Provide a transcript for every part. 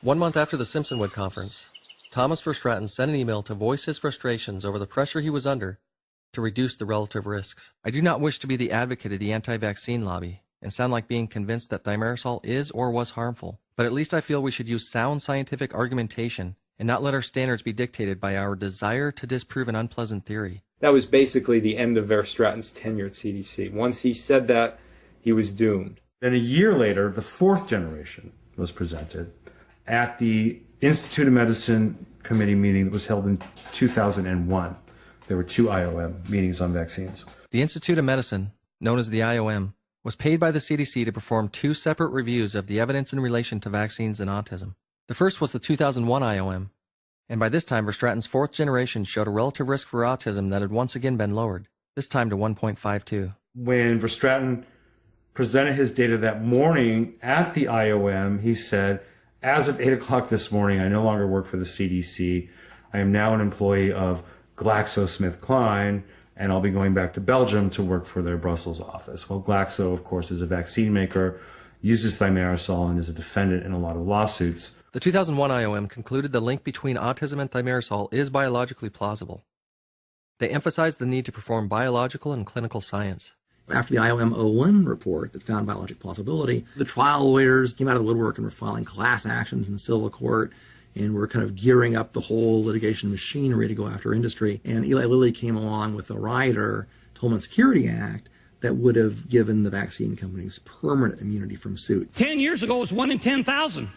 1 month after the Simpsonwood Conference, Thomas Verstraeten sent an email to voice his frustrations over the pressure he was under to reduce the relative risks. I do not wish to be the advocate of the anti-vaccine lobby and sound like being convinced that thimerosal is or was harmful, but at least I feel we should use sound scientific argumentation and not let our standards be dictated by our desire to disprove an unpleasant theory. That was basically the end of Verstraeten's tenure at CDC. Once he said that, he was doomed. Then a year later, the fourth generation was presented at the Institute of Medicine committee meeting that was held in 2001. There were 2 IOM meetings on vaccines. The Institute of Medicine, known as the IOM, was paid by the CDC to perform 2 separate reviews of the evidence in relation to vaccines and autism. The first was the 2001 IOM, and by this time Verstraeten's 4th generation showed a relative risk for autism that had once again been lowered, this time to 1.52. When Verstraeten presented his data that morning at the IOM, he said, as of 8 o'clock this morning, I no longer work for the CDC. I am now an employee of GlaxoSmithKline, and I'll be going back to Belgium to work for their Brussels office. Well, Glaxo, of course, is a vaccine maker, uses thimerosal, and is a defendant in a lot of lawsuits. The 2001 IOM concluded the link between autism and thimerosal is biologically plausible. They emphasized the need to perform biological and clinical science. After the IOM 01 report that found biologic plausibility, the trial lawyers came out of the woodwork and were filing class actions in civil court, and we're kind of gearing up the whole litigation machinery to go after industry. And Eli Lilly came along with a rider, Homeland Security Act, that would have given the vaccine companies permanent immunity from suit. 10 years ago, it was 1 in 10,000.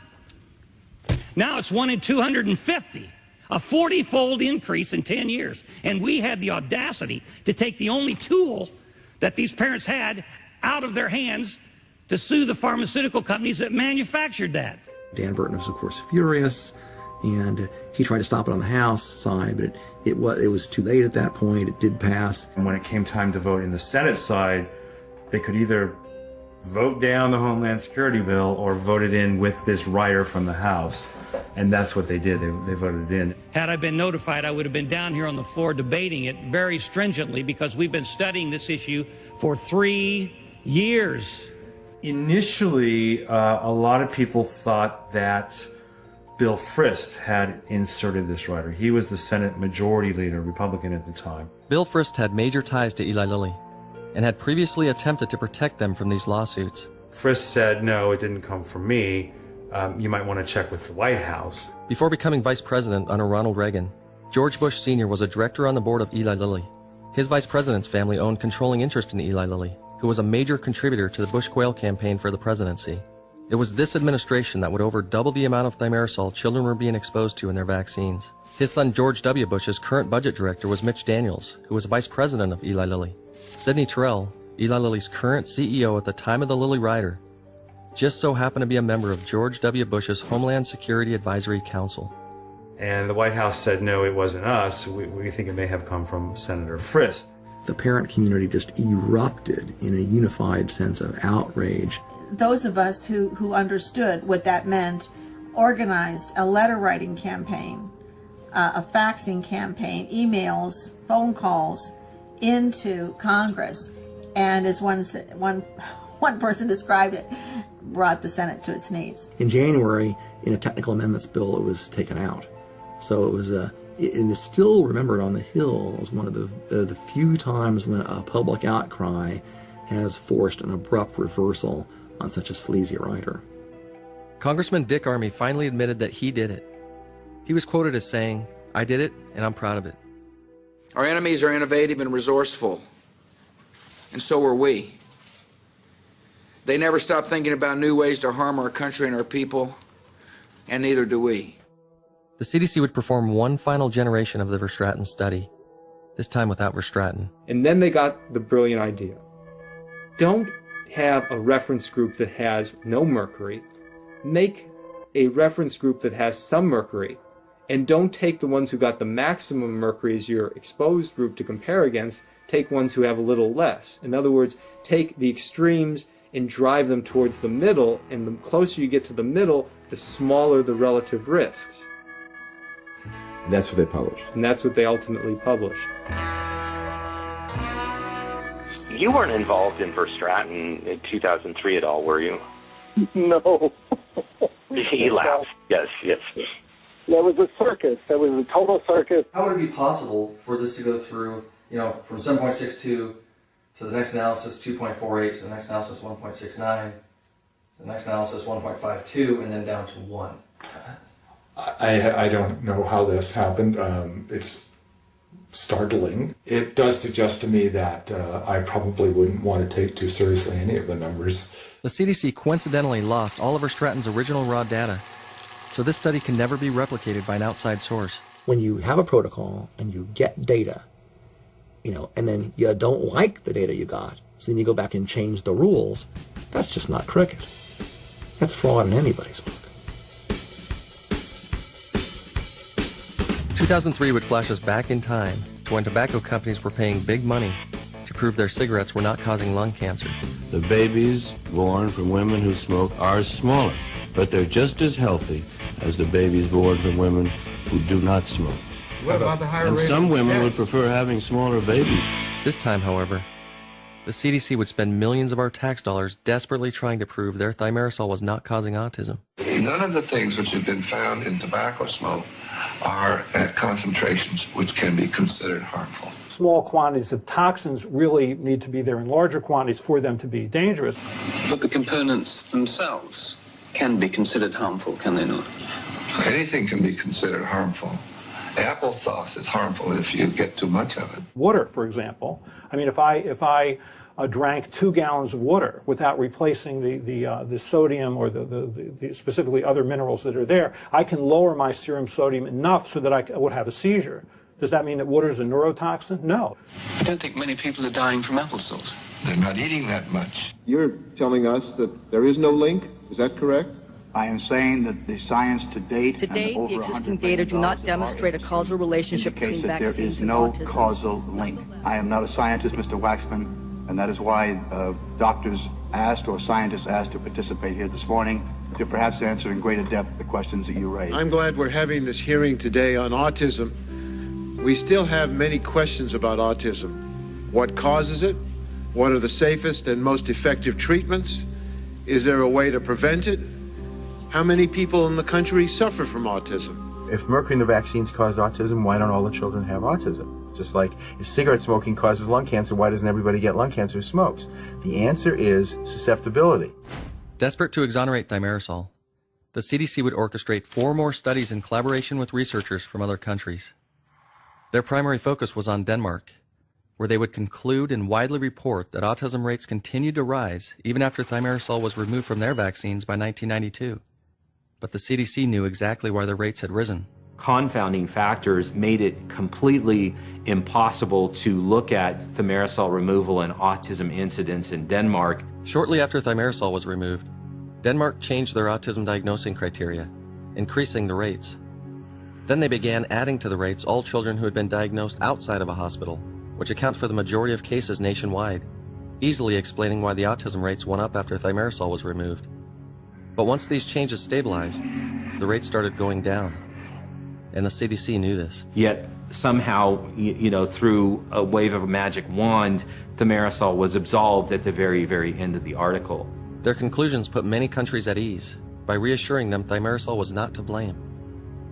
Now it's 1 in 250. A 40-fold increase in 10 years. And we had the audacity to take the only tool that these parents had out of their hands to sue the pharmaceutical companies that manufactured that. Dan Burton was, of course, furious, and he tried to stop it on the House side, but it was too late at that point. It did pass. And when it came time to vote in the Senate side, they could either vote down the Homeland Security bill or vote it in with this rider from the House. And that's what they did. They voted it in. Had I been notified, I would have been down here on the floor debating it very stringently because we've been studying this issue for 3 years. Initially, a lot of people thought that Bill Frist had inserted this rider. He was the Senate Majority Leader, Republican at the time. Bill Frist had major ties to Eli Lilly and had previously attempted to protect them from these lawsuits. Frist said, no, it didn't come from me. You might want to check with the White House. Before becoming vice president under Ronald Reagan, George Bush Sr. was a director on the board of Eli Lilly. His vice president's family owned controlling interest in Eli Lilly, who was a major contributor to the Bush Quayle campaign for the presidency. It was this administration that would over double the amount of thimerosal children were being exposed to in their vaccines. His son George W. Bush's current budget director was Mitch Daniels, who was vice president of Eli Lilly. Sidney Terrell, Eli Lilly's current CEO at the time of the Lilly rider, just so happened to be a member of George W. Bush's Homeland Security Advisory Council. And the White House said, no, it wasn't us. We think it may have come from Senator Frist. The parent community just erupted in a unified sense of outrage. Those of us who understood what that meant organized a letter-writing campaign, a faxing campaign, emails, phone calls into Congress, and as one person described it, brought the Senate to its knees. In January, in a technical amendments bill, it was taken out. So it was it is still remembered on the Hill as one of the few times when a public outcry has forced an abrupt reversal on such a sleazy rider. Congressman Dick Armey finally admitted that he did it. He was quoted as saying, "I did it, and I'm proud of it." Our enemies are innovative and resourceful, and so are we. They never stop thinking about new ways to harm our country and our people, and neither do we. The CDC would perform one final generation of the Verstraeten study, this time without Verstraeten. And then they got the brilliant idea. Don't have a reference group that has no mercury. Make a reference group that has some mercury. And don't take the ones who got the maximum mercury as your exposed group to compare against. Take ones who have a little less. In other words, take the extremes and drive them towards the middle, and the closer you get to the middle, the smaller the relative risks. That's what they published. And that's what they ultimately published. You weren't involved in Verstraeten in 2003 at all, were you? No. He laughed. Yes. There was a circus. There was a total circus. How would it be possible for this to go through, from 7.62 to the next analysis 2.48, to the next analysis 1.69, to the next analysis 1.52, and then down to 1? I don't know how this happened. It's startling. It does suggest to me that I probably wouldn't want to take too seriously any of the numbers. The CDC coincidentally lost Oliver Stratton's original raw data, so this study can never be replicated by an outside source. When you have a protocol and you get data, and then you don't like the data you got, so then you go back and change the rules, that's just not cricket. That's fraud in anybody's book. 2003 would flash us back in time to when tobacco companies were paying big money to prove their cigarettes were not causing lung cancer. The babies born from women who smoke are smaller, but they're just as healthy as the babies born from women who do not smoke. What about the higher rate? And some women would Yes. prefer having smaller babies. This time, however, the CDC would spend millions of our tax dollars desperately trying to prove their thimerosal was not causing autism. None of the things which have been found in tobacco smoke are at concentrations which can be considered harmful. Small quantities of toxins really need to be there in larger quantities for them to be dangerous. But the components themselves can be considered harmful, can they not? Anything can be considered harmful. Applesauce is harmful if you get too much of it. Water, for example. I mean, if I drank 2 gallons of water without replacing the sodium or the specifically other minerals that are there, I can lower my serum sodium enough so that I would have a seizure. Does that mean that water is a neurotoxin? No. I don't think many people are dying from applesauce. They're not eating that much. You're telling us that there is no link? Is that correct? I am saying that the science to date, to date, the existing data do not demonstrate a causal relationship between that vaccines there is and no autism. causal link. I am not a scientist, Mr. Waxman, and that is why doctors asked or scientists asked to participate here this morning to perhaps answer in greater depth the questions that you raised. I'm glad we're having this hearing today on autism. We still have many questions about autism. What causes it? What are the safest and most effective treatments? Is there a way to prevent it? How many people in the country suffer from autism? If mercury in the vaccines caused autism, why don't all the children have autism? Just like if cigarette smoking causes lung cancer, why doesn't everybody get lung cancer who smokes? The answer is susceptibility. Desperate to exonerate thimerosal, the CDC would orchestrate 4 more studies in collaboration with researchers from other countries. Their primary focus was on Denmark, where they would conclude and widely report that autism rates continued to rise even after thimerosal was removed from their vaccines by 1992. But the CDC knew exactly why the rates had risen. Confounding factors made it completely impossible to look at thimerosal removal and autism incidence in Denmark. Shortly after thimerosal was removed, Denmark changed their autism diagnosing criteria, increasing the rates. Then they began adding to the rates all children who had been diagnosed outside of a hospital, which account for the majority of cases nationwide, easily explaining why the autism rates went up after thimerosal was removed. But once these changes stabilized, the rates started going down. And the CDC knew this. Yet somehow, through a wave of a magic wand, thimerosal was absolved at the very, very end of the article. Their conclusions put many countries at ease by reassuring them thimerosal was not to blame.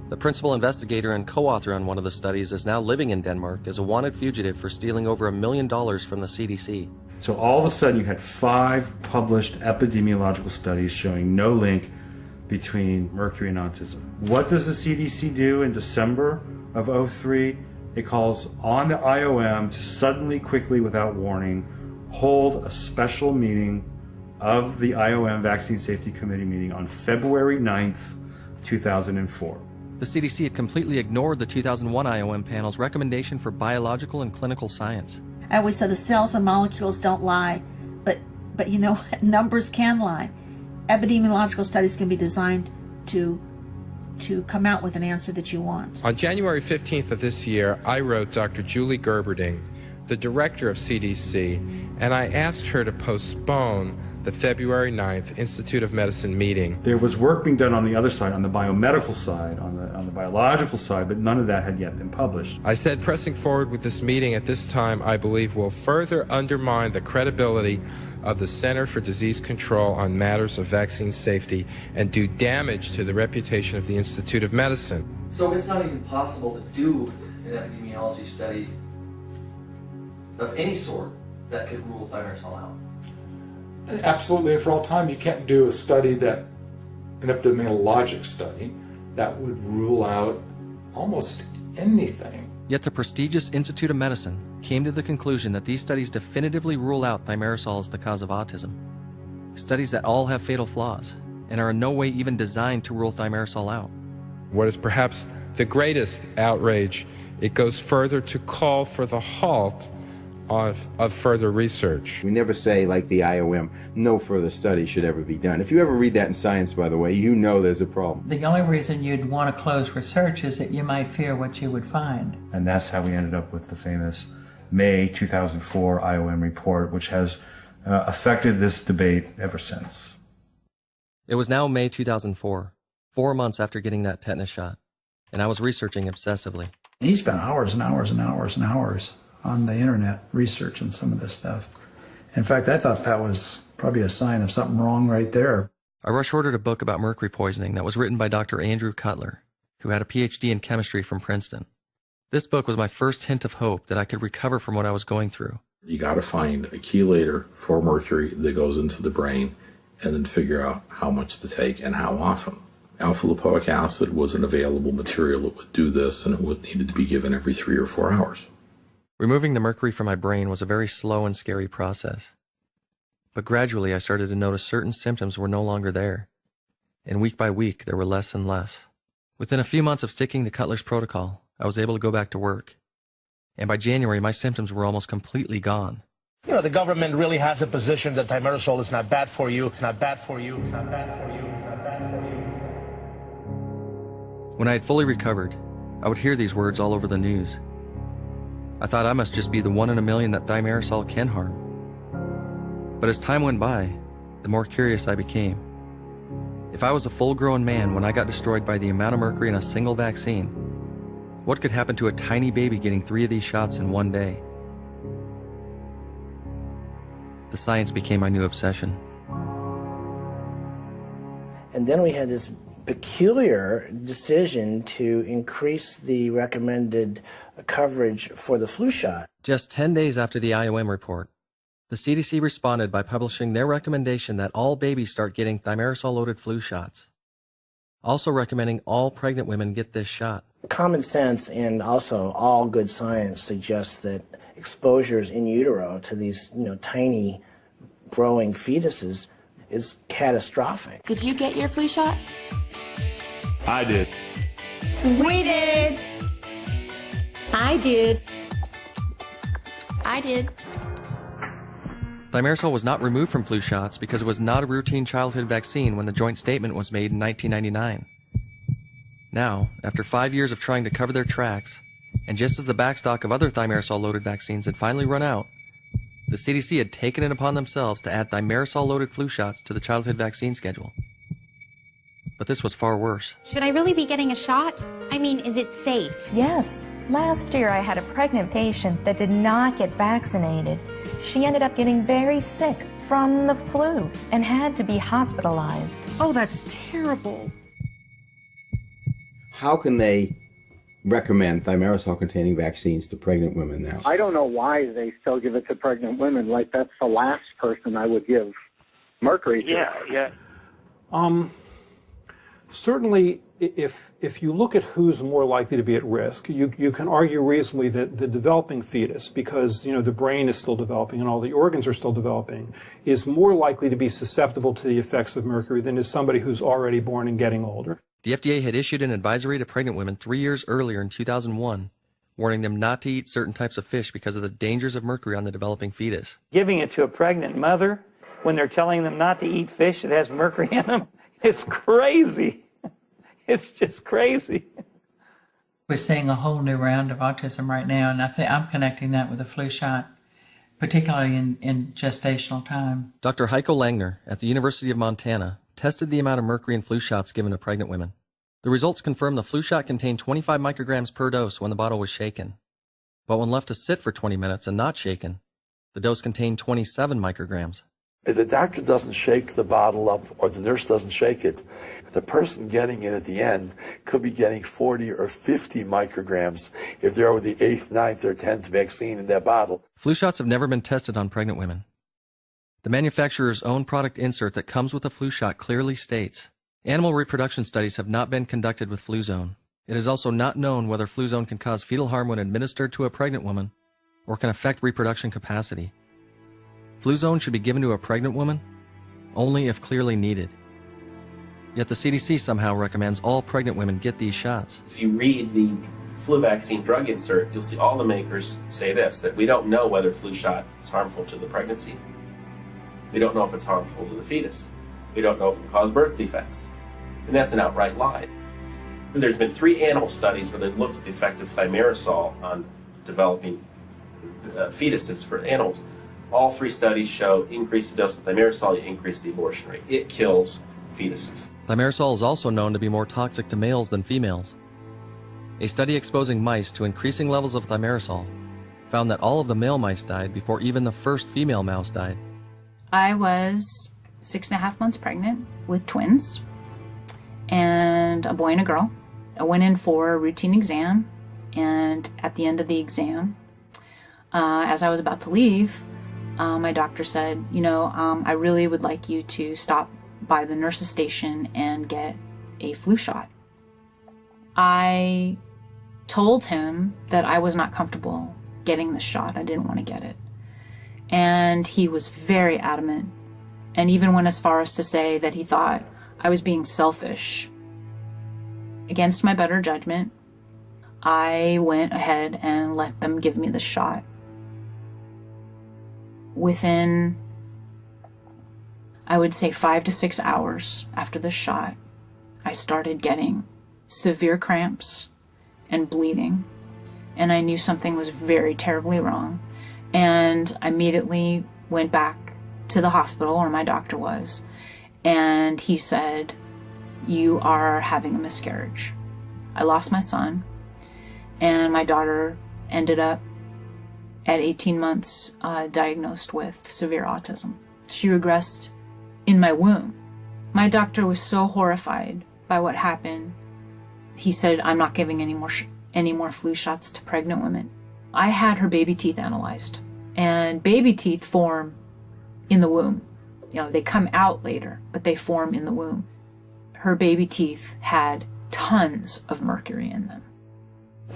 The principal investigator and co-author on one of the studies is now living in Denmark as a wanted fugitive for stealing over $1 million from the CDC. So all of a sudden you had 5 published epidemiological studies showing no link between mercury and autism. What does the CDC do in December of 2003? It calls on the IOM to suddenly, quickly, without warning, hold a special meeting of the IOM Vaccine Safety Committee meeting on February 9th, 2004. The CDC had completely ignored the 2001 IOM panel's recommendation for biological and clinical science. I always said the cells and molecules don't lie, but numbers can lie. Epidemiological studies can be designed to come out with an answer that you want. On January 15th of this year, I wrote Dr. Julie Gerberding, the director of CDC, and I asked her to postpone the February 9th Institute of Medicine meeting. There was work being done on the other side, on the biomedical side, on the biological side, but none of that had yet been published. I said pressing forward with this meeting at this time, I believe, will further undermine the credibility of the Center for Disease Control on matters of vaccine safety and do damage to the reputation of the Institute of Medicine. So it's not even possible to do an epidemiology study of any sort that could rule thimerosal out? Absolutely. For all time, you can't do a study an epidemiologic study that would rule out almost anything. Yet the prestigious Institute of Medicine came to the conclusion that these studies definitively rule out thimerosal as the cause of autism. Studies that all have fatal flaws and are in no way even designed to rule thimerosal out. What is perhaps the greatest outrage, it goes further to call for the halt of further research. We never say, like the IOM, no further study should ever be done. If you ever read that in Science, by the way, you know there's a problem. The only reason you'd want to close research is that you might fear what you would find. And that's how we ended up with the famous May 2004 IOM report, which has affected this debate ever since. It was now May 2004, 4 months after getting that tetanus shot, and I was researching obsessively. He spent hours and hours and hours and hours on the internet researching some of this stuff. In fact, I thought that was probably a sign of something wrong right there. I rush ordered a book about mercury poisoning that was written by Dr. Andrew Cutler, who had a PhD in chemistry from Princeton. This book was my first hint of hope that I could recover from what I was going through. You got to find a chelator for mercury that goes into the brain and then figure out how much to take and how often. Alpha-lipoic acid was an available material that would do this, and it needed to be given every 3 or 4 hours. Removing the mercury from my brain was a very slow and scary process. But gradually I started to notice certain symptoms were no longer there, and week by week there were less and less. Within a few months of sticking to Cutler's protocol, I was able to go back to work. And by January, my symptoms were almost completely gone. You know, the government really has a position that thimerosal is not bad for you, it's not bad for you, it's not bad for you, it's not bad for you. When I had fully recovered, I would hear these words all over the news. I thought I must just be the 1 in a million that thimerosal can harm. But as time went by, the more curious I became. If I was a full-grown man when I got destroyed by the amount of mercury in a single vaccine, what could happen to a tiny baby getting 3 of these shots in one day? The science became my new obsession. And then we had this peculiar decision to increase the recommended coverage for the flu shot. Just 10 days after the IOM report, the CDC responded by publishing their recommendation that all babies start getting thimerosal-loaded flu shots, also recommending all pregnant women get this shot. Common sense and also all good science suggests that exposures in utero to these, tiny growing fetuses is catastrophic. Did you get your flu shot? I did. We did. I did. I did. Thimerosal was not removed from flu shots because it was not a routine childhood vaccine when the joint statement was made in 1999. Now, after 5 years of trying to cover their tracks, and just as the backstock of other thimerosal-loaded vaccines had finally run out, the CDC had taken it upon themselves to add thimerosal-loaded flu shots to the childhood vaccine schedule. But this was far worse. Should I really be getting a shot? I mean, is it safe? Yes. Last year I had a pregnant patient that did not get vaccinated. She ended up getting very sick from the flu and had to be hospitalized. Oh, that's terrible. How can they recommend thimerosal-containing vaccines to pregnant women now? I don't know why they still give it to pregnant women. Like, that's the last person I would give mercury to. Yeah. Certainly, if you look at who's more likely to be at risk, you can argue reasonably that the developing fetus, because the brain is still developing and all the organs are still developing, is more likely to be susceptible to the effects of mercury than is somebody who's already born and getting older. The FDA had issued an advisory to pregnant women 3 years earlier in 2001, warning them not to eat certain types of fish because of the dangers of mercury on the developing fetus. Giving it to a pregnant mother when they're telling them not to eat fish that has mercury in them, it's crazy. It's just crazy. We're seeing a whole new round of autism right now, and I think I'm connecting that with the flu shot, particularly in gestational time. Dr. Heiko Langner at the University of Montana tested the amount of mercury in flu shots given to pregnant women. The results confirmed the flu shot contained 25 micrograms per dose when the bottle was shaken. But when left to sit for 20 minutes and not shaken, the dose contained 27 micrograms. If the doctor doesn't shake the bottle up or the nurse doesn't shake it, the person getting it at the end could be getting 40 or 50 micrograms if they're with the 8th, 9th, or 10th vaccine in their bottle. Flu shots have never been tested on pregnant women. The manufacturer's own product insert that comes with a flu shot clearly states, animal reproduction studies have not been conducted with Fluzone. It is also not known whether Fluzone can cause fetal harm when administered to a pregnant woman or can affect reproduction capacity. Fluzone should be given to a pregnant woman only if clearly needed. Yet the CDC somehow recommends all pregnant women get these shots. If you read the flu vaccine drug insert, you'll see all the makers say this, that we don't know whether flu shot is harmful to the pregnancy. We don't know if it's harmful to the fetus. We don't know if it can cause birth defects. And that's an outright lie. There's been 3 animal studies where they've looked at the effect of thimerosal on developing fetuses for animals. All 3 studies show increase the dose of thimerosal, you increase the abortion rate. It kills fetuses. Thimerosal is also known to be more toxic to males than females. A study exposing mice to increasing levels of thimerosal found that all of the male mice died before even the first female mouse died. I was 6.5 months pregnant with twins and a boy and a girl. I went in for a routine exam, and at the end of the exam, as I was about to leave, my doctor said, I really would like you to stop by the nurse's station and get a flu shot. I told him that I was not comfortable getting the shot. I didn't want to get it. And he was very adamant, and even went as far as to say that he thought I was being selfish. Against my better judgment, I went ahead and let them give me the shot. Within, I would say 5 to 6 hours after the shot, I started getting severe cramps and bleeding, and I knew something was very terribly wrong. And I immediately went back to the hospital where my doctor was, and he said, "You are having a miscarriage." I lost my son, and my daughter ended up at 18 months diagnosed with severe autism. She regressed in my womb. My doctor was so horrified by what happened. He said, "I'm not giving any more flu shots to pregnant women." I had her baby teeth analyzed, and baby teeth form in the womb. They come out later, but they form in the womb. Her baby teeth had tons of mercury in them.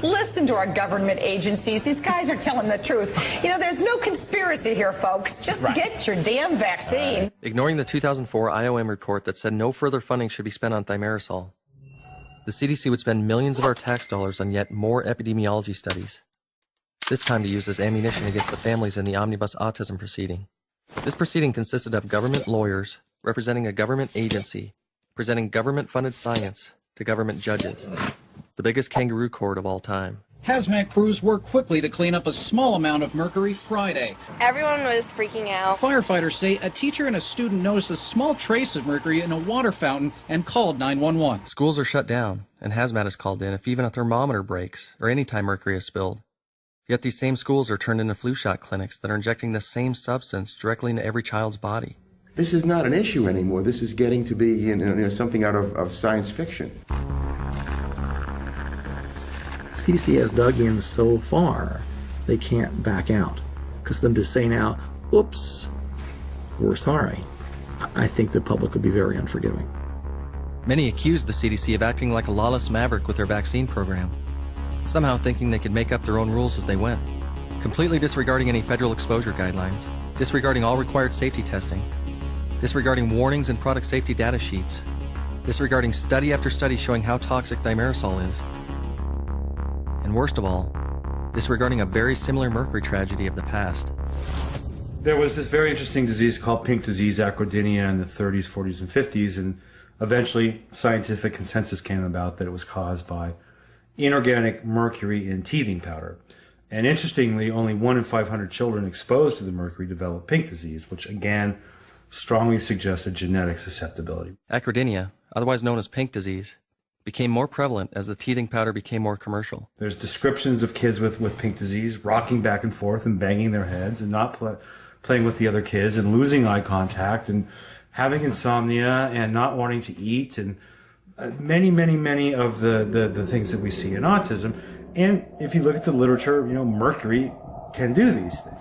Listen to our government agencies. These guys are telling the truth. There's no conspiracy here, folks. Just get your damn vaccine. Ignoring the 2004 IOM report that said no further funding should be spent on thimerosal, the CDC would spend millions of our tax dollars on yet more epidemiology studies, this time to use as ammunition against the families in the omnibus autism proceeding. This proceeding consisted of government lawyers representing a government agency, presenting government-funded science to government judges, the biggest kangaroo court of all time. Hazmat crews worked quickly to clean up a small amount of mercury Friday. Everyone was freaking out. Firefighters say a teacher and a student noticed a small trace of mercury in a water fountain and called 911. Schools are shut down, and hazmat is called in if even a thermometer breaks or any time mercury is spilled. Yet these same schools are turned into flu shot clinics that are injecting the same substance directly into every child's body. This is not an issue anymore. This is getting to be something out of science fiction. CDC has dug in so far, they can't back out. Because them to say now, oops, we're sorry, I think the public would be very unforgiving. Many accused the CDC of acting like a lawless maverick with their vaccine program, somehow thinking they could make up their own rules as they went, completely disregarding any federal exposure guidelines, disregarding all required safety testing, disregarding warnings and product safety data sheets, disregarding study after study showing how toxic thimerosal is, and worst of all, disregarding a very similar mercury tragedy of the past. There was this very interesting disease called pink disease, acrodynia, in the 30s, 40s, and 50s, and eventually scientific consensus came about that it was caused by inorganic mercury in teething powder. And interestingly, only 1 in 500 children exposed to the mercury develop pink disease, which again strongly suggests a genetic susceptibility. Acrodynia, otherwise known as pink disease, became more prevalent as the teething powder became more commercial. There's descriptions of kids with pink disease rocking back and forth and banging their heads and not playing with the other kids and losing eye contact and having insomnia and not wanting to eat and many of the things that we see in autism. And if you look at the literature, mercury can do these things.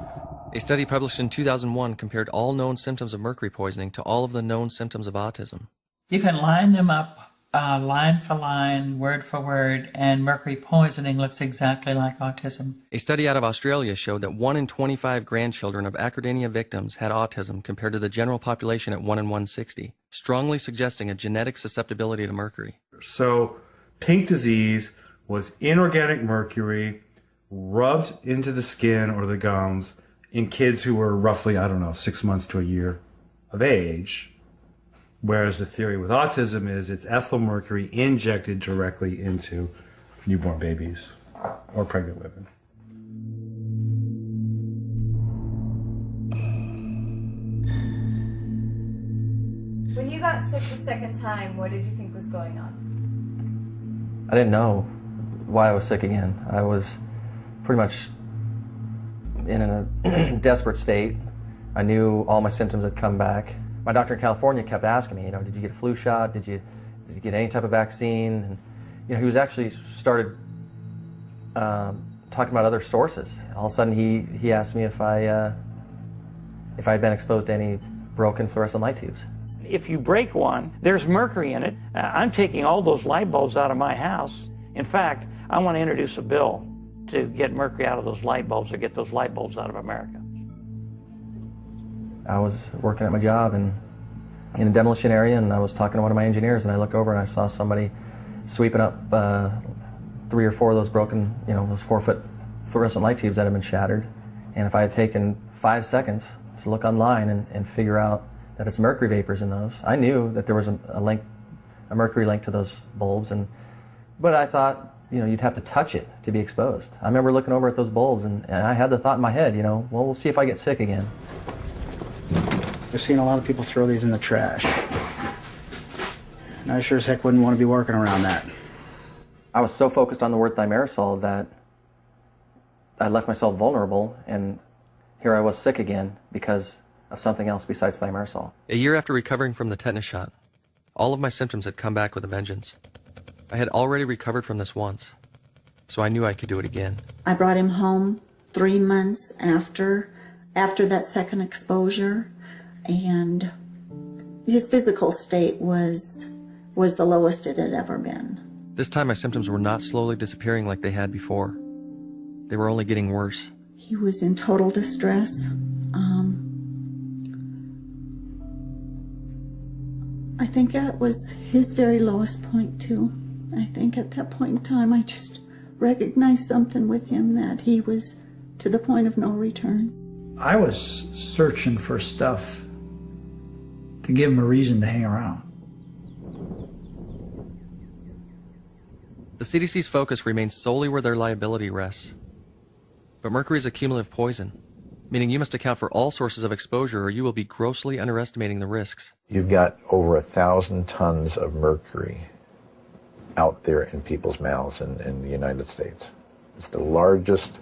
A study published in 2001 compared all known symptoms of mercury poisoning to all of the known symptoms of autism. You can line them up line for line, word for word, and mercury poisoning looks exactly like autism. A study out of Australia showed that 1 in 25 grandchildren of acrodynia victims had autism compared to the general population at 1 in 160, strongly suggesting a genetic susceptibility to mercury. So pink disease was inorganic mercury rubbed into the skin or the gums in kids who were roughly, 6 months to a year of age. Whereas the theory with autism is it's ethyl mercury injected directly into newborn babies or pregnant women. When you got sick the second time, what did you think was going on? I didn't know why I was sick again. I was pretty much in a desperate state. I knew all my symptoms had come back. My doctor in California kept asking me, did you get a flu shot? Did you get any type of vaccine? And, he was actually started talking about other sources. All of a sudden, he asked me if I had been exposed to any broken fluorescent light tubes. If you break one, there's mercury in it. I'm taking all those light bulbs out of my house. In fact, I want to introduce a bill to get mercury out of those light bulbs or get those light bulbs out of America. I was working at my job in a demolition area, and I was talking to one of my engineers, and I look over and I saw somebody sweeping up 3 or 4 of those broken, those 4-foot fluorescent light tubes that had been shattered. And if I had taken 5 seconds to look online and figure out that it's mercury vapors in those, I knew that there was a mercury link to those bulbs. But I thought, you'd have to touch it to be exposed. I remember looking over at those bulbs, and I had the thought in my head, we'll see if I get sick again. I've seen a lot of people throw these in the trash. And I sure as heck wouldn't want to be working around that. I was so focused on the word thimerosal that I left myself vulnerable, and here I was sick again because of something else besides thimerosal. A year after recovering from the tetanus shot, all of my symptoms had come back with a vengeance. I had already recovered from this once, so I knew I could do it again. I brought him home 3 months after that second exposure, and his physical state was the lowest it had ever been. This time my symptoms were not slowly disappearing like they had before. They were only getting worse. He was in total distress. I think that was his very lowest point too. I think at that point in time I just recognized something with him, that he was to the point of no return. I was searching for stuff to give him a reason to hang around. The CDC's focus remains solely where their liability rests. But mercury is a cumulative poison, meaning you must account for all sources of exposure or you will be grossly underestimating the risks. You've got over 1,000 tons of mercury out there in people's mouths in the United States. It's the largest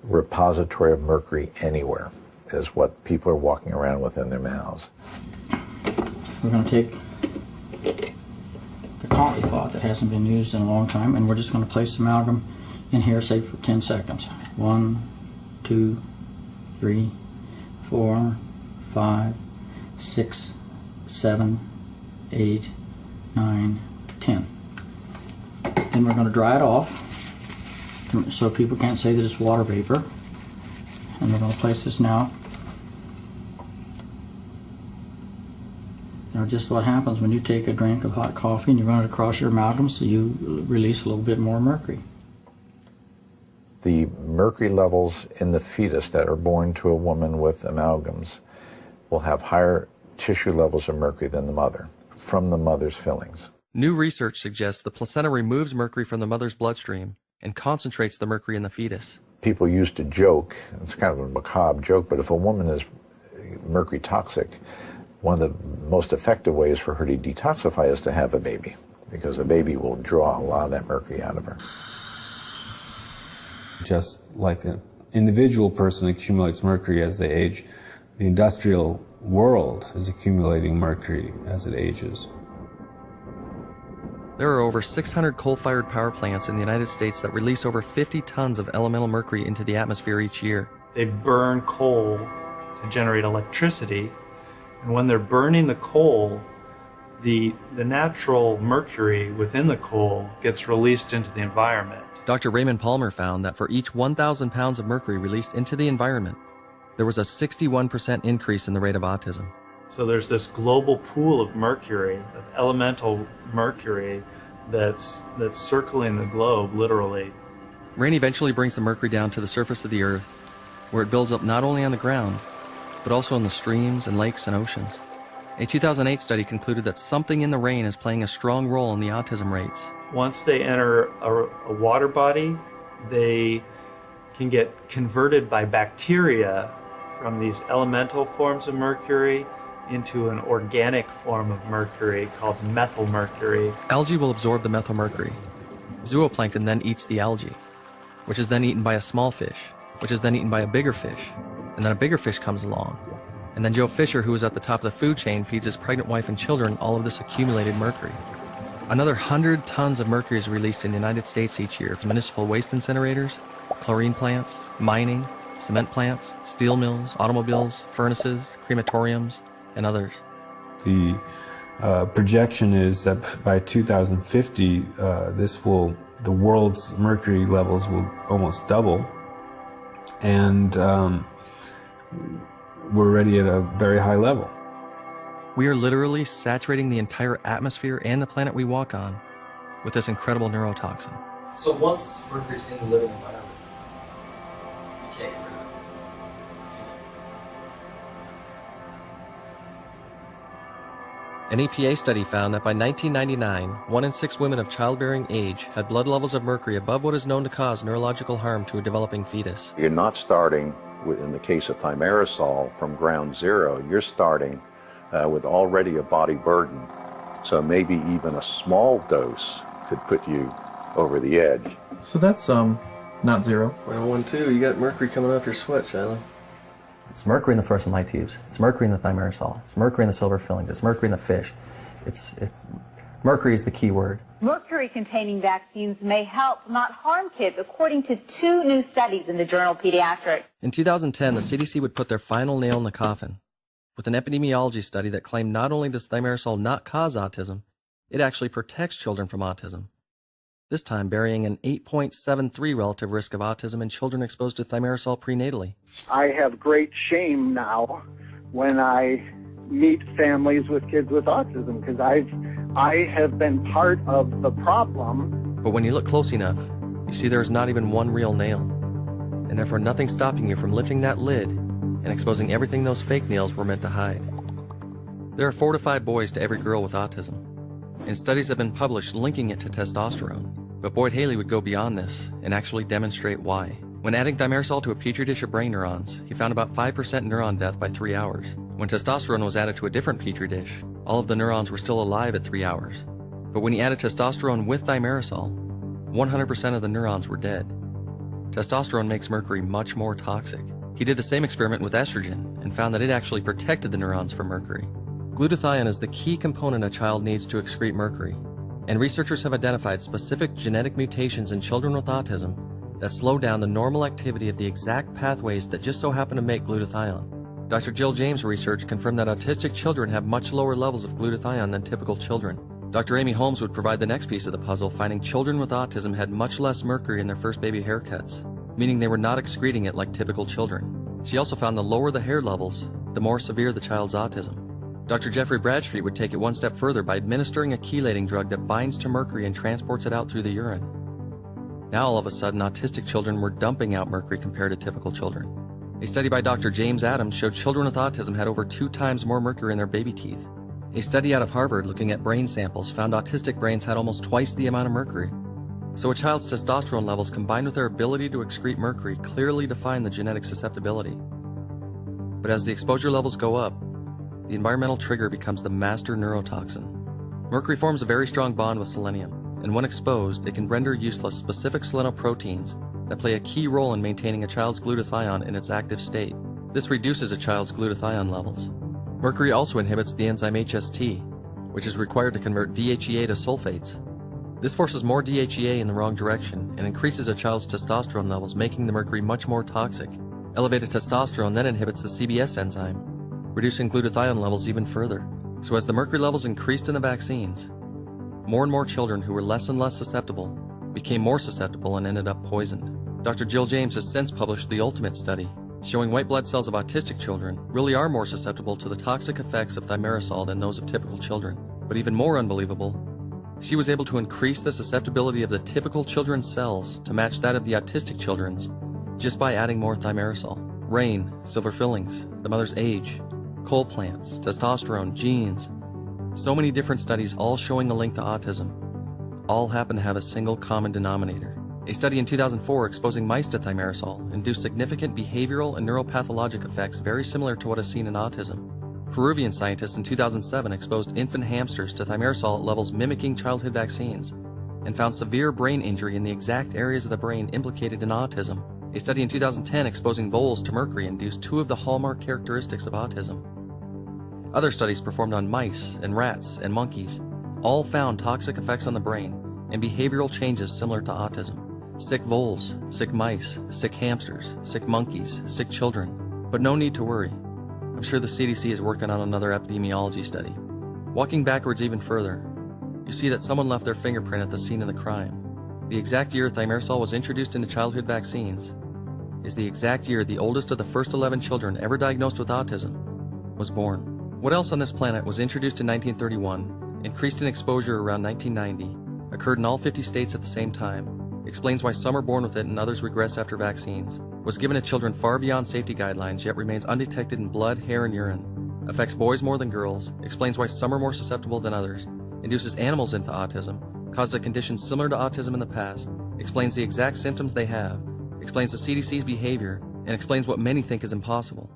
repository of mercury anywhere, is what people are walking around with in their mouths. We're going to take the coffee pot that hasn't been used in a long time, and we're just going to place some amalgam in here, say for 10 seconds. 1, 2, 3, 4, 5, 6, 7, 8, 9, 10. Then we're going to dry it off so people can't say that it's water vapor. And we're going to place this now. Just what happens when you take a drink of hot coffee and you run it across your amalgam, so you release a little bit more mercury. The mercury levels in the fetus that are born to a woman with amalgams will have higher tissue levels of mercury than the mother, from the mother's fillings. New research suggests the placenta removes mercury from the mother's bloodstream and concentrates the mercury in the fetus. People used to joke, it's kind of a macabre joke, but if a woman is mercury toxic, one of the most effective ways for her to detoxify is to have a baby, because the baby will draw a lot of that mercury out of her. Just like individual person accumulates mercury as they age, the industrial world is accumulating mercury as it ages. There are over 600 coal-fired power plants in the United States that release over 50 tons of elemental mercury into the atmosphere each year. They burn coal to generate electricity, and when they're burning the coal, the natural mercury within the coal gets released into the environment. Dr. Raymond Palmer found that for each 1,000 pounds of mercury released into the environment, there was a 61% increase in the rate of autism. So there's this global pool of mercury, of elemental mercury, that's circling the globe, literally. Rain eventually brings the mercury down to the surface of the earth, where it builds up not only on the ground, but also in the streams and lakes and oceans. A 2008 study concluded that something in the rain is playing a strong role in the autism rates. Once they enter a water body, they can get converted by bacteria from these elemental forms of mercury into an organic form of mercury called methylmercury. Algae will absorb the methylmercury. Zooplankton then eats the algae, which is then eaten by a small fish, which is then eaten by a bigger fish, and then a bigger fish comes along. And then Joe Fisher, who is at the top of the food chain, feeds his pregnant wife and children all of this accumulated mercury. Another 100 tons of mercury is released in the United States each year from municipal waste incinerators, chlorine plants, mining, cement plants, steel mills, automobiles, furnaces, crematoriums, and others. The projection is that by 2050, the world's mercury levels will almost double, and we're already at a very high level. We are literally saturating the entire atmosphere and the planet we walk on with this incredible neurotoxin. So once mercury's in the living environment, you can't get rid of it. An EPA study found that by 1999, 1 in 6 women of childbearing age had blood levels of mercury above what is known to cause neurological harm to a developing fetus. You're not starting, in the case of thimerosal, from ground zero. You're starting with already a body burden. So maybe even a small dose could put you over the edge. So that's not zero. 0.012, you got mercury coming off your sweat, Shiloh. It's mercury in the fluorescent light tubes. It's mercury in the thimerosal. It's mercury in the silver fillings. It's mercury in the fish. Mercury is the key word. Mercury-containing vaccines may help, not harm kids, according to 2 new studies in the journal Pediatrics. In 2010, the CDC would put their final nail in the coffin with an epidemiology study that claimed not only does thimerosal not cause autism, it actually protects children from autism. This time burying an 8.73 relative risk of autism in children exposed to thimerosal prenatally. I have great shame now when I meet families with kids with autism because I have been part of the problem. But when you look close enough, you see there is not even one real nail, and therefore nothing stopping you from lifting that lid and exposing everything those fake nails were meant to hide. There are 4 to 5 boys to every girl with autism, and studies have been published linking it to testosterone. But Boyd Haley would go beyond this and actually demonstrate why. When adding thimerosal to a petri dish of brain neurons, he found about 5% neuron death by 3 hours. When testosterone was added to a different petri dish, all of the neurons were still alive at 3 hours. But when he added testosterone with thimerosal, 100% of the neurons were dead. Testosterone makes mercury much more toxic. He did the same experiment with estrogen and found that it actually protected the neurons from mercury. Glutathione is the key component a child needs to excrete mercury, and researchers have identified specific genetic mutations in children with autism that slow down the normal activity of the exact pathways that just so happen to make glutathione. Dr. Jill James' research confirmed that autistic children have much lower levels of glutathione than typical children. Dr. Amy Holmes would provide the next piece of the puzzle, finding children with autism had much less mercury in their first baby haircuts, meaning they were not excreting it like typical children. She also found the lower the hair levels, the more severe the child's autism. Dr. Jeffrey Bradstreet would take it one step further by administering a chelating drug that binds to mercury and transports it out through the urine. Now all of a sudden, autistic children were dumping out mercury compared to typical children. A study by Dr. James Adams showed children with autism had over 2 times more mercury in their baby teeth. A study out of Harvard looking at brain samples found autistic brains had almost twice the amount of mercury. So a child's testosterone levels combined with their ability to excrete mercury clearly define the genetic susceptibility. But as the exposure levels go up, the environmental trigger becomes the master neurotoxin. Mercury forms a very strong bond with selenium, and when exposed, it can render useless specific selenoproteins that play a key role in maintaining a child's glutathione in its active state. This reduces a child's glutathione levels. Mercury also inhibits the enzyme HST, which is required to convert DHEA to sulfates. This forces more DHEA in the wrong direction and increases a child's testosterone levels, making the mercury much more toxic. Elevated testosterone then inhibits the CBS enzyme, reducing glutathione levels even further. So as the mercury levels increased in the vaccines, more and more children who were less and less susceptible became more susceptible and ended up poisoned. Dr. Jill James has since published the ultimate study, showing white blood cells of autistic children really are more susceptible to the toxic effects of thimerosal than those of typical children. But even more unbelievable, she was able to increase the susceptibility of the typical children's cells to match that of the autistic children's just by adding more thimerosal. Rain, silver fillings, the mother's age, coal plants, testosterone, genes. So many different studies all showing the link to autism. All happen to have a single common denominator. A study in 2004 exposing mice to thimerosal induced significant behavioral and neuropathologic effects very similar to what is seen in autism. Peruvian scientists in 2007 exposed infant hamsters to thimerosal at levels mimicking childhood vaccines and found severe brain injury in the exact areas of the brain implicated in autism. A study in 2010 exposing voles to mercury induced two of the hallmark characteristics of autism. Other studies performed on mice and rats and monkeys all found toxic effects on the brain and behavioral changes similar to autism. Sick voles, sick mice, sick hamsters, sick monkeys, sick children. But no need to worry. I'm sure the CDC is working on another epidemiology study. Walking backwards even further, you see that someone left their fingerprint at the scene of the crime. The exact year thimerosal was introduced into childhood vaccines is the exact year the oldest of the first 11 children ever diagnosed with autism was born. What else on this planet was introduced in 1931, increased in exposure around 1990, occurred in all 50 states at the same time, explains why some are born with it and others regress after vaccines, was given to children far beyond safety guidelines yet remains undetected in blood, hair, and urine, affects boys more than girls, explains why some are more susceptible than others, induces animals into autism, caused a condition similar to autism in the past, explains the exact symptoms they have, explains the CDC's behavior, and explains what many think is impossible,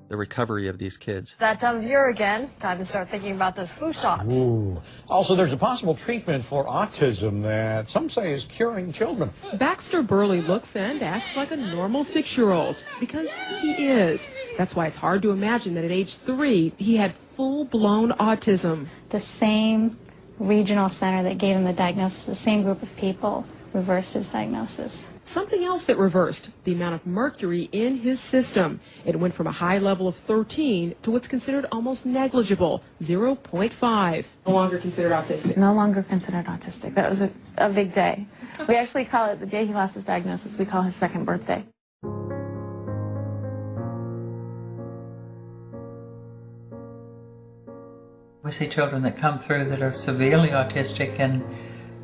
the recovery of these kids. That time of year again, time to start thinking about those flu shots. Ooh. Also, there's a possible treatment for autism that some say is curing children. Baxter Burley looks and acts like a normal 6-year-old, because he is. That's why it's hard to imagine that at age 3, he had full-blown autism. The same regional center that gave him the diagnosis, the same group of people, reversed his diagnosis. Something else that reversed, the amount of mercury in his system. It went from a high level of 13 to what's considered almost negligible, 0.5. No longer considered autistic. No longer considered autistic. That was a big day. We actually call it the day he lost his diagnosis, we call his second birthday. We see children that come through that are severely autistic and,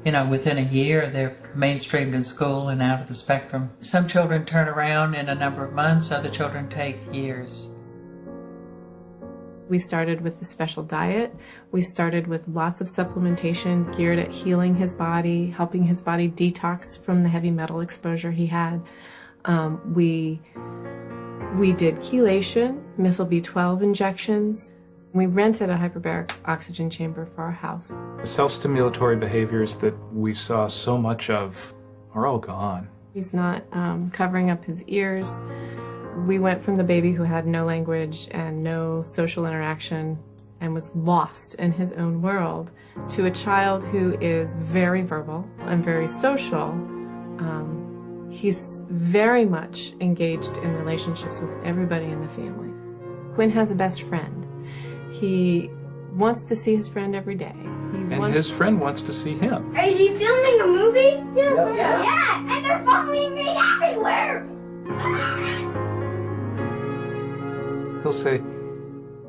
you know, within a year they're mainstreamed in school and out of the spectrum. Some children turn around in a number of months, other children take years. We started with the special diet. We started with lots of supplementation geared at healing his body, helping his body detox from the heavy metal exposure he had. We did chelation, methyl B12 injections. We rented a hyperbaric oxygen chamber for our house. The self-stimulatory behaviors that we saw so much of are all gone. He's not covering up his ears. We went from the baby who had no language and no social interaction and was lost in his own world to a child who is very verbal and very social. He's very much engaged in relationships with everybody in the family. Quinn has a best friend. He wants to see his friend every day. His friend wants to see him. Are you filming a movie? Yes. Yeah, and they're following me everywhere. He'll say,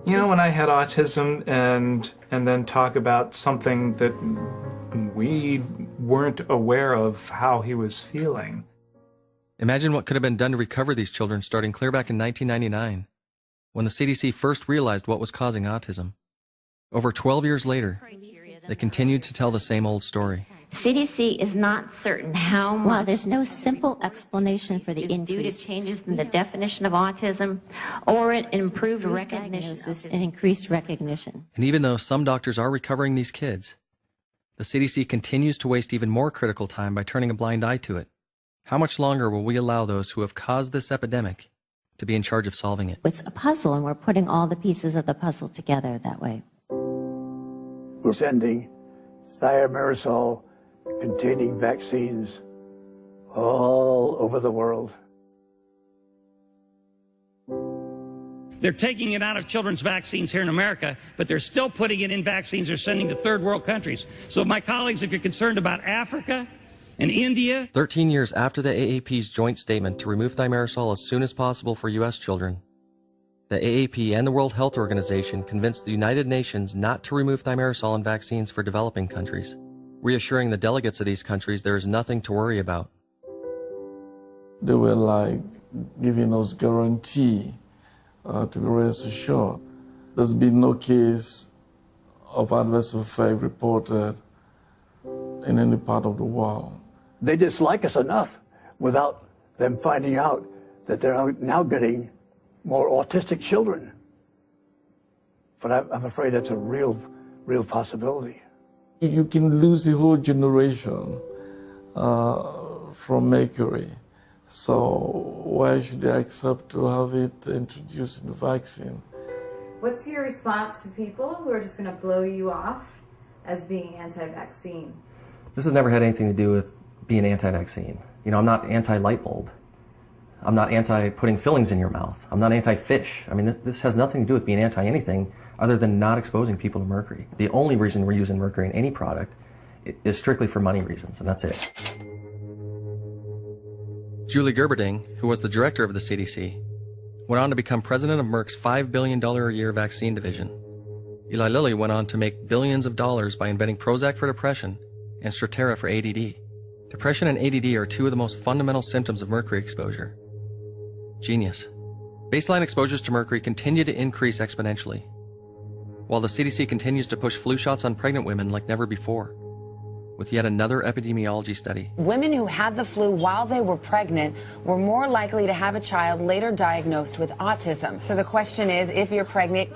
you know, when I had autism, and then talk about something that we weren't aware of how he was feeling. Imagine what could have been done to recover these children starting clear back in 1999, when the CDC first realized what was causing autism. Over 12 years later, they continued to tell the same old story. CDC is not certain how much. Well, there's no simple explanation for the increase. Due to changes in the definition of autism or an improved recognition and increased recognition. And even though some doctors are recovering these kids, the CDC continues to waste even more critical time by turning a blind eye to it. How much longer will we allow those who have caused this epidemic to be in charge of solving it? It's a puzzle, and we're putting all the pieces of the puzzle together that way. We're sending thimerosal containing vaccines all over the world. They're taking it out of children's vaccines here in America, but they're still putting it in vaccines they're sending to third world countries. So my colleagues, if you're concerned about Africa and India... 13 years after the AAP's joint statement to remove thimerosal as soon as possible for U.S. children, the AAP and the World Health Organization convinced the United Nations not to remove thimerosal in vaccines for developing countries, reassuring the delegates of these countries there is nothing to worry about. They were like giving us guarantee to be rest assured. There's been no case of adverse effect reported in any part of the world. They dislike us enough without them finding out that they're now getting more autistic children. But I'm afraid that's a real possibility. You can lose a whole generation from mercury. So why should they accept to have it introduced in the vaccine? What's your response to people who are just going to blow you off as being anti-vaccine? This has never had anything to do with being anti-vaccine. You know, I'm not anti-light bulb. I'm not anti-putting fillings in your mouth. I'm not anti-fish. I mean, this has nothing to do with being anti-anything other than not exposing people to mercury. The only reason we're using mercury in any product is strictly for money reasons, and that's it. Julie Gerberding, who was the director of the CDC, went on to become president of Merck's $5 billion a year vaccine division. Eli Lilly went on to make billions of dollars by inventing Prozac for depression and Strattera for ADD. Depression and ADD are two of the most fundamental symptoms of mercury exposure. Genius. Baseline exposures to mercury continue to increase exponentially, while the CDC continues to push flu shots on pregnant women like never before, with yet another epidemiology study. Women who had the flu while they were pregnant were more likely to have a child later diagnosed with autism. So the question is, if you're pregnant,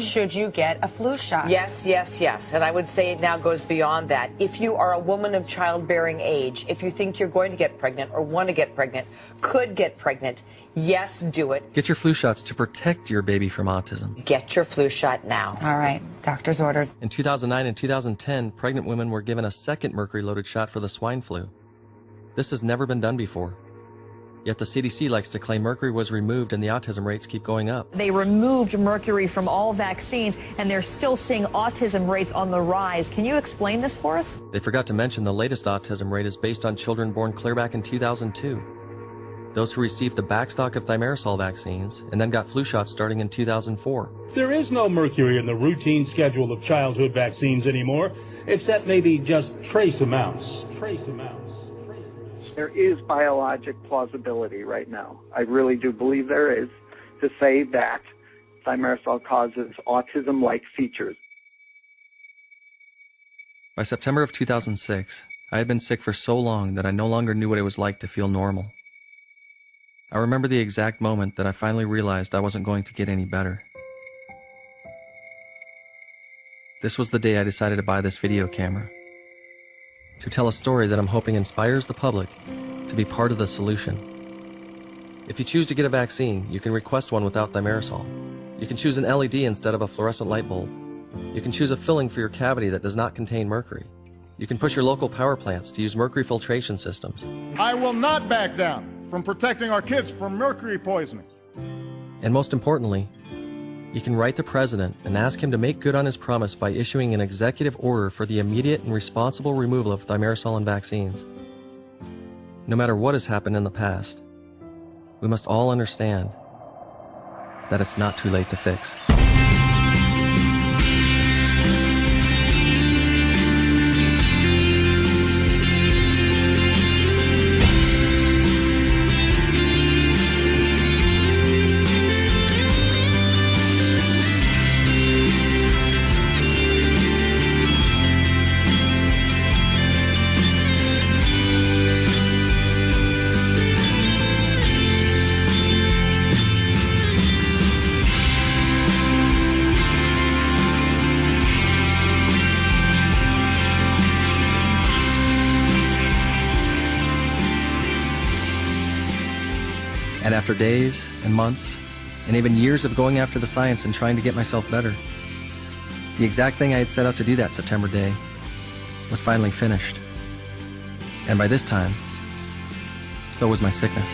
should you get a flu shot? Yes, yes, yes. And I would say it now goes beyond that. If you are a woman of childbearing age, if you think you're going to get pregnant or want to get pregnant, could get pregnant, yes, do it. Get your flu shots to protect your baby from autism. Get your flu shot now. All right, doctor's orders. In 2009 and 2010, pregnant women were given a second mercury-loaded shot for the swine flu. This has never been done before. Yet the CDC likes to claim mercury was removed and the autism rates keep going up. They removed mercury from all vaccines, and they're still seeing autism rates on the rise. Can you explain this for us? They forgot to mention the latest autism rate is based on children born clear back in 2002. Those who received the backstock of thimerosal vaccines and then got flu shots starting in 2004. There is no mercury in the routine schedule of childhood vaccines anymore, except maybe just trace amounts. There is biologic plausibility right now. I really do believe there is, to say that thimerosal causes autism-like features. By September of 2006, I had been sick for so long that I no longer knew what it was like to feel normal. I remember the exact moment that I finally realized I wasn't going to get any better. This was the day I decided to buy this video camera, to tell a story that I'm hoping inspires the public to be part of the solution. If you choose to get a vaccine, you can request one without thimerosal. You can choose an LED instead of a fluorescent light bulb. You can choose a filling for your cavity that does not contain mercury. You can push your local power plants to use mercury filtration systems. I will not back down from protecting our kids from mercury poisoning. And most importantly, you can write the president and ask him to make good on his promise by issuing an executive order for the immediate and responsible removal of thimerosal in vaccines. No matter what has happened in the past, we must all understand that it's not too late to fix. And after days and months and even years of going after the science and trying to get myself better, the exact thing I had set out to do that September day was finally finished. And by this time, so was my sickness.